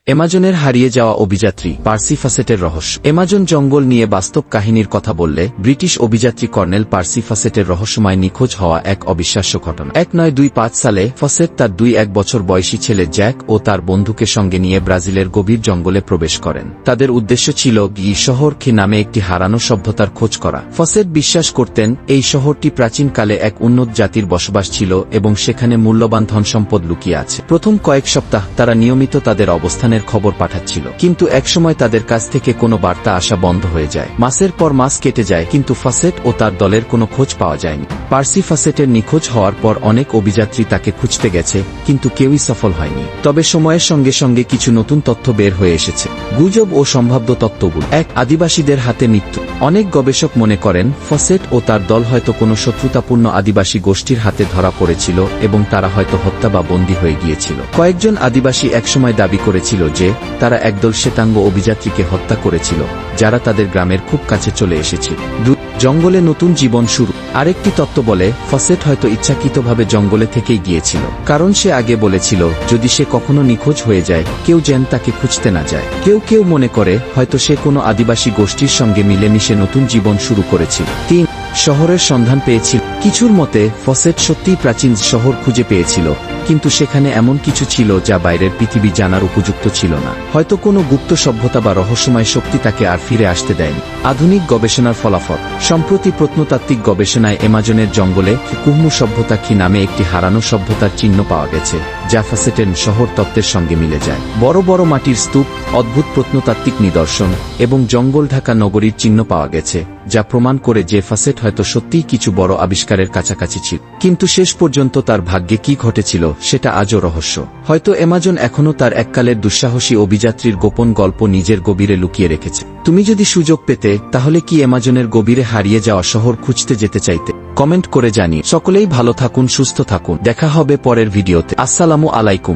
অ্যামাজনের হারিয়ে যাওয়া অভিযাত্রী পার্সি ফাসেটের রহস্য। অ্যামাজন জঙ্গল নিয়ে বাস্তব কাহিনীর কথা বললে ব্রিটিশ অভিযাত্রী কর্নেল পার্সি ফাসেটের রহস্যময় নিখোঁজ হওয়া এক অবিশ্বাস্য ঘটনা। 1925 সালে ফাসেট তার 2-1 বছর বয়সী ছেলে জ্যাক ও তার বন্ধুকে সঙ্গে নিয়ে ব্রাজিলের গভীর জঙ্গলে প্রবেশ করেন। তাদের উদ্দেশ্য ছিল গি শহর খি নামে একটি হারানো সভ্যতার খোঁজ করা। ফাসেট বিশ্বাস করতেন এই শহরটি প্রাচীনকালে এক উন্নত জাতির বসবাস ছিল এবং সেখানে মূল্যবান ধনসম্পদ লুকিয়ে আছে। প্রথম কয়েক সপ্তাহ তারা নিয়মিত তাদের অবস্থানের খবর পাঠাচ্ছিল, কিন্তু একসময় তাদের কাছ থেকে কোনো বার্তা আসা বন্ধ হয়ে যায়। মাসের পর মাস কেটে যায়, কিন্তু ফাসেট ও তার দলের কোনো খোঁজ পাওয়া যায়নি। পার্সি ফাসেটের নিখোঁজ হওয়ার পর অনেক অভিযাত্রী তাকে খুঁজতে গেছে, কিন্তু কেউই সফল হয়নি। তবে সময়ের সঙ্গে সঙ্গে কিছু নতুন তথ্য বের হয়ে এসেছে। গুজব ও সম্ভাব্য তত্ত্বগুলো। 1. আদিবাসীদের হাতে মৃত্যু। অনেক গবেষক মনে করেন ফাসেট ও তার দল হয়তো কোনো শত্রুতাপূর্ণ আদিবাসী গোষ্ঠীর হাতে ধরা পড়েছিল এবং তারা হয়তো হত্যা বা বন্দী হয়ে গিয়েছিল। কয়েকজন আদিবাসী একসময় দাবি করেছিল যে তারা একদল শ্বেতাঙ্গ অভিযাত্রীকে হত্যা করেছিল, যারা তাদের গ্রামের খুব কাছে চলে এসেছিল। 2. জঙ্গলে নতুন জীবন শুরু। আরেকটি তত্ত্ব বলে ফাসেট হয়তো ইচ্ছাকৃতভাবে জঙ্গলে থেকেই গিয়েছিল, কারণ সে আগে বলেছিল যদি সে কখনো নিখোঁজ হয়ে যায় কেউ যেন তাকে খুঁজতে না যায়। কেউ কেউ মনে করে হয়তো সে কোনো আদিবাসী গোষ্ঠীর সঙ্গে মিলেমিশে নতুন জীবন শুরু করেছিল। 3. শহরের সন্ধান পেয়েছিল। কিছুর মতে ফাসেট সত্যিই প্রাচীন শহর খুঁজে পেয়েছিল, কিন্তু সেখানে এমন কিছু ছিল যা বাইরের পৃথিবী জানার উপযুক্ত ছিল না। হয়তো কোনো গুপ্ত সভ্যতা বা রহস্যময় শক্তি তাকে আর ফিরে আসতে দেয়নি। আধুনিক গবেষণার ফলাফল। সম্প্রতি প্রত্নতাত্ত্বিক গবেষণায় অ্যামাজনের জঙ্গলে কুহমু সভ্যতা খি নামে একটি হারানো সভ্যতার চিহ্ন পাওয়া গেছে, যা ফাসেটের শহর তত্ত্বের সঙ্গে মিলে যায়। বড় বড় মাটির স্তূপ, অদ্ভুত প্রত্নতাত্ত্বিক নিদর্শন এবং জঙ্গল ঢাকা নগরীর চিহ্ন পাওয়া গেছে, যা প্রমাণ করে যে ফাসেট হয়তো সত্যিই কিছু বড় আবিষ্কারের কাছাকাছি ছিল। কিন্তু শেষ পর্যন্ত তার ভাগ্যে কি ঘটেছিল সেটা আজও রহস্য। হয়তো অ্যামাজন এখনও তার এককালের দুঃসাহসী অভিযাত্রীর গোপন গল্প নিজের গভীরে লুকিয়ে রেখেছে। তুমি যদি সুযোগ পেতে তাহলে কি অ্যামাজনের গভীরে হারিয়ে যাওয়া শহর খুঁজতে যেতে চাইতে? কমেন্ট করে জানিয়ে। সকলেই ভালো থাকুন, সুস্থ থাকুন। দেখা হবে পরের ভিডিওতে। আসসালামু আলাইকুম।